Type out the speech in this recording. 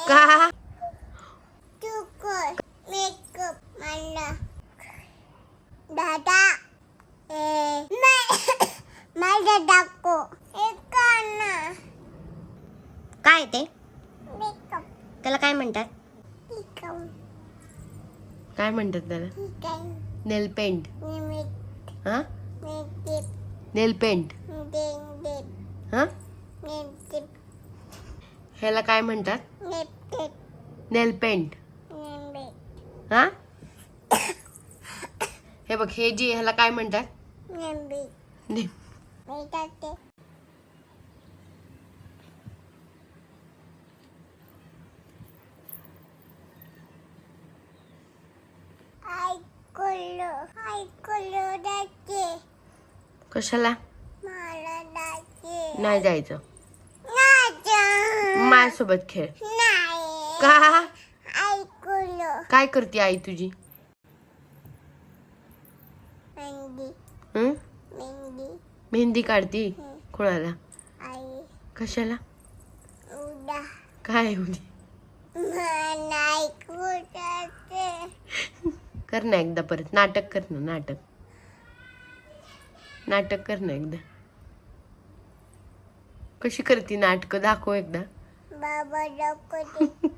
का? मेकअप मला दादा माझा दाखव एक ना काय ते? मेकअप त्याला काय म्हणतात? मेकअप काय म्हणतात त्याला? नेल पेंट. हा, नेल पेंट. हा, ह्याला काय म्हणतात? नेल पेंट. हा, हे बघ, हे जे ह्याला काय म्हणतात? ने- कशाला? मला दाखव नाही जायचं. नाही माझ्यासोबत खेळ. का? काय करते आई तुझी? हं? मेहंदी काढती. कोणाला? कशाला? काय उद्या? कर ना एकदा परत. नाटक कर ना, नाटक. नाटक कर ना एकदा. कशी करते नाटक? दाखव एकदा. बाबा दाखवते